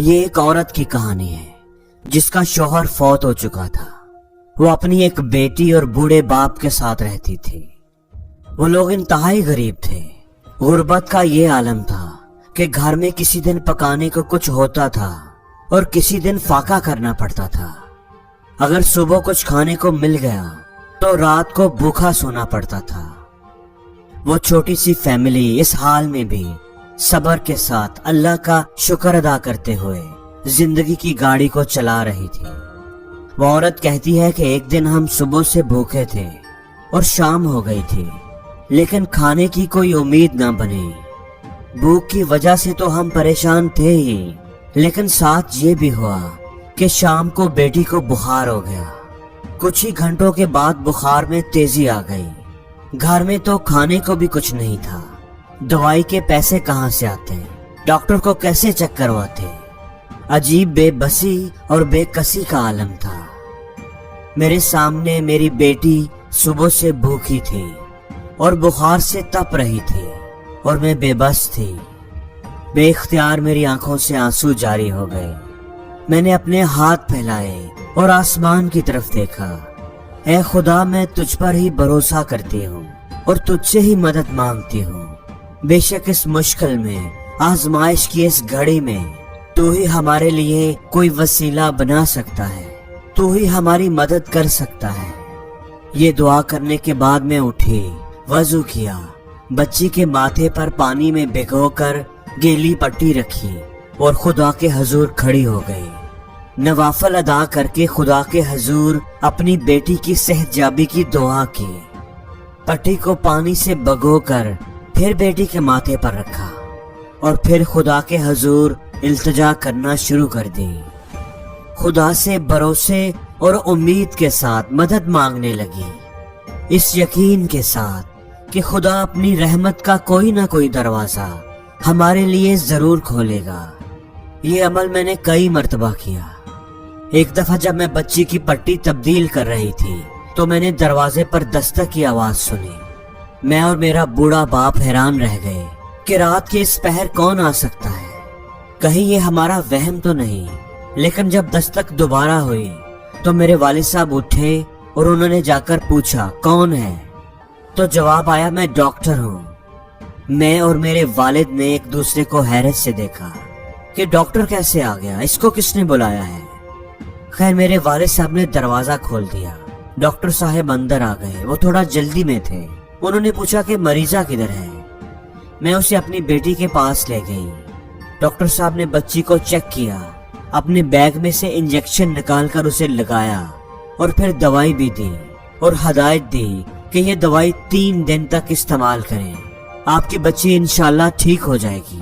یہ ایک عورت کی کہانی ہے जिसका शौहर फौत हो चुका था। वो अपनी एक बेटी और बूढ़े बाप के साथ रहती थी। वो लोग इंतहाई गरीब थे। गुर्बत का ये आलम था कि घर में किसी दिन पकाने को कुछ होता था और किसी दिन फाका करना पड़ता था। अगर सुबह कुछ खाने को मिल गया तो रात को भूखा सोना पड़ता था। वो छोटी सी फैमिली इस हाल में भी सब्र के साथ अल्लाह का शुक्र अदा करते हुए जिंदगी की गाड़ी को चला रही थी। वो औरत कहती है कि एक दिन हम सुबह से भूखे थे और शाम हो गई थी, लेकिन खाने की कोई उम्मीद ना बनी। भूख की वजह से तो हम परेशान थे ही, लेकिन साथ ये भी हुआ कि शाम को बेटी को बुखार हो गया। कुछ ही घंटों के बाद बुखार में तेजी आ गई। घर में तो खाने को भी कुछ नहीं था। दवाई के पैसे कहाँ से आते, डॉक्टर को कैसे चेक करवाते। अजीब बेबसी और बेकसी का आलम था। मेरे सामने मेरी बेटी सुबह से भूखी थी और बुखार से तप रही थी और मैं बेबस थी। बेख्तियार मेरी आंखों से आंसू जारी हो गए। मैंने अपने हाथ फैलाए और आसमान की तरफ देखा। ऐ खुदा, मैं तुझ पर ही भरोसा करती हूँ और तुझसे ही मदद मांगती हूँ। बेशक इस मुश्किल में, आजमाइश की इस घड़ी में तू ही हमारे लिए कोई वसीला बना सकता है। तू ही हमारी मदद कर सकता है। ये दुआ करने के बाद मैं उठी, वजू किया, बच्ची के माथे पर पानी में भिगोकर गीली पट्टी रखी और खुदा के हजूर खड़ी हो गई। नवाफल अदा करके खुदा के हजूर अपनी बेटी की सेहतयाबी की दुआ की। पट्टी को पानी से भिगोकर फिर बेटी के माथे पर रखा और फिर खुदा के हजूर इल्तिजा करना शुरू कर दी। खुदा से भरोसे और उम्मीद के साथ मदद मांगने लगी, इस यकीन के साथ कि खुदा अपनी रहमत का कोई ना कोई दरवाजा हमारे लिए जरूर खोलेगा। ये अमल मैंने कई मर्तबा किया। एक दफा जब मैं बच्ची की पट्टी तब्दील कर रही थी तो मैंने दरवाजे पर दस्तक की आवाज सुनी। मैं और मेरा बूढ़ा बाप हैरान रह गए कि रात के इस पहर कौन आ सकता है, कहीं ये हमारा वहम तो नहीं। लेकिन जब दस्तक दोबारा हुई तो मेरे वालिद साहब उठे और उन्होंने जाकर पूछा कौन है, तो जवाब आया मैं डॉक्टर हूँ। मैं और मेरे वालिद ने एक दूसरे को हैरत से देखा कि डॉक्टर कैसे आ गया, इसको किसने बुलाया है। खैर मेरे वालिद साहब ने दरवाजा खोल दिया। डॉक्टर साहब अंदर आ गए। वो थोड़ा जल्दी में थे। उन्होंने पूछा कि मरीजा किधर है। मैं उसे अपनी बेटी के पास ले गई। डॉक्टर साहब ने बच्ची को चेक किया, अपने बैग में से इंजेक्शन निकालकर उसे लगाया और फिर दवाई भी दी और हदायत दी कि ये दवाई 3 दिन तक इस्तेमाल करें। आपकी बच्ची इंशाल्लाह ठीक हो जाएगी।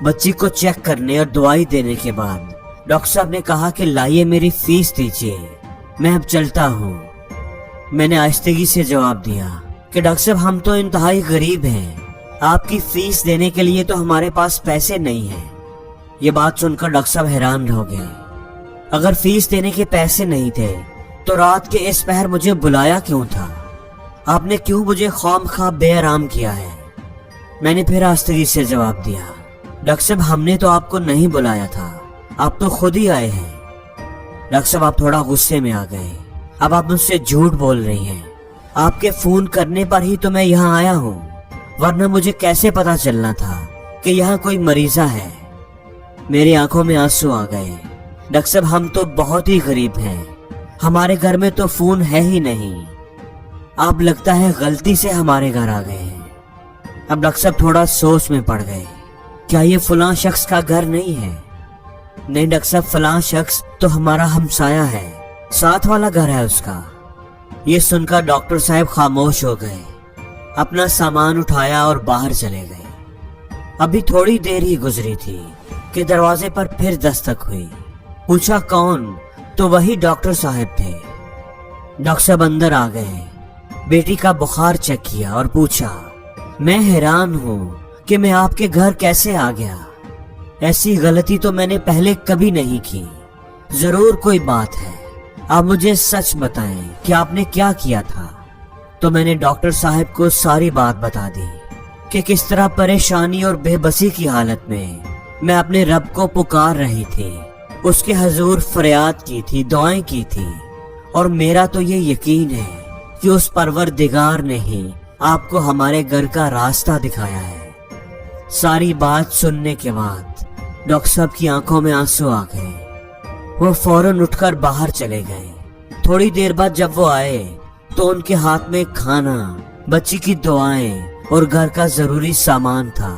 बच्ची को चेक करने और दवाई देने के बाद डॉक्टर साहब ने कहा कि लाइए मेरी फीस दीजिए, मैं अब चलता हूँ। मैंने आहिस्तगी से जवाब दिया कि डॉक्टर साहब हम तो इंतहाई गरीब हैं, आपकी फीस देने के लिए तो हमारे पास पैसे नहीं हैं। ये बात सुनकर डॉक्टर साहब हैरान हो गए। अगर फीस देने के पैसे नहीं थे तो रात के इस पहर मुझे बुलाया क्यों था? आपने क्यों मुझे खामखा बेआराम किया है? मैंने फिर आहिस्तगी से जवाब दिया, डॉक्टर साहब हमने तो आपको नहीं बुलाया था, आप तो खुद ही आए हैं। डॉक्टर साहब आप थोड़ा गुस्से में आ गए। अब आप मुझसे झूठ बोल रही हैं। आपके फोन करने पर ही तो मैं यहाँ आया हूँ, वरना मुझे कैसे पता चलना था कि यहाँ कोई मरीजा है। मेरी आंखों में आंसू आ गए। डॉक्टर साहब हम तो बहुत ही गरीब हैं, हमारे घर में तो फोन है ही नहीं। आप लगता है गलती से हमारे घर आ गए हैं। अब डॉक्टर साहब थोड़ा सोच में पड़ गए। क्या ये फलां शख्स का घर नहीं है? नहीं डॉक्टर साहब, फलां शख्स तो हमारा हमसाया है, साथ वाला घर है उसका। ये सुनकर डॉक्टर साहब खामोश हो गए, अपना सामान उठाया और बाहर चले गए। अभी थोड़ी देर ही गुजरी थी कि दरवाजे पर फिर दस्तक हुई। पूछा कौन, तो वही डॉक्टर साहब थे। डॉक्टर साहब अंदर आ गए, बेटी का बुखार चेक किया और पूछा मैं हैरान हूँ कि मैं आपके घर कैसे आ गया। ऐसी गलती तो मैंने पहले कभी नहीं की। जरूर कोई बात है, आप मुझे सच बताएं कि आपने क्या किया था। तो मैंने डॉक्टर साहब को सारी बात बता दी कि किस तरह परेशानी और बेबसी की हालत में میں اپنے رب کو پکار رہی تھی، اس کے حضور فریاد کی تھی، دعائیں کی تھی، اور میرا تو یہ یقین ہے کہ اس پروردگار نے ہی آپ کو ہمارے گھر کا راستہ دکھایا ہے۔ ساری بات سننے کے بعد ڈاکٹر صاحب کی آنکھوں میں آنسو آ گئے۔ وہ فوراً اٹھ کر باہر چلے گئے۔ تھوڑی دیر بعد جب وہ آئے تو ان کے ہاتھ میں کھانا، بچی کی دعائیں اور گھر کا ضروری سامان تھا۔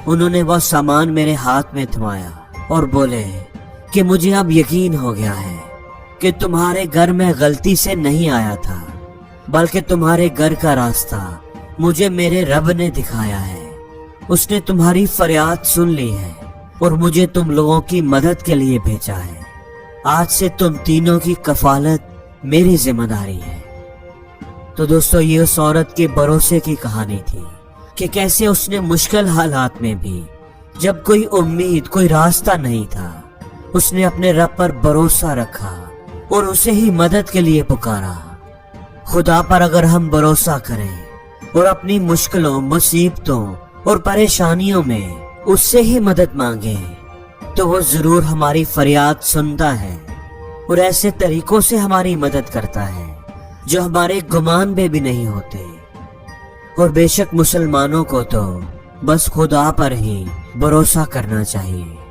انہوں نے وہ سامان میرے ہاتھ میں تھمایا اور بولے کہ مجھے اب یقین ہو گیا ہے کہ تمہارے گھر میں غلطی سے نہیں آیا تھا، بلکہ تمہارے گھر کا راستہ مجھے میرے رب نے دکھایا ہے۔ اس نے تمہاری فریاد سن لی ہے اور مجھے تم لوگوں کی مدد کے لیے بھیجا ہے۔ آج سے تم تینوں کی کفالت میری ذمہ داری ہے۔ تو دوستو، یہ اس عورت کے بھروسے کی کہانی تھی کہ کیسے اس نے مشکل حالات میں بھی، جب کوئی امید، کوئی راستہ نہیں تھا، اس نے اپنے رب پر بھروسہ رکھا اور اسے ہی مدد کے لیے پکارا۔ خدا پر اگر ہم بھروسہ کریں اور اپنی مشکلوں، مصیبتوں اور پریشانیوں میں اس سے ہی مدد مانگیں تو وہ ضرور ہماری فریاد سنتا ہے اور ایسے طریقوں سے ہماری مدد کرتا ہے جو ہمارے گمان میں بھی نہیں ہوتے۔ اور بے شک مسلمانوں کو تو بس خدا پر ہی بھروسہ کرنا چاہیے۔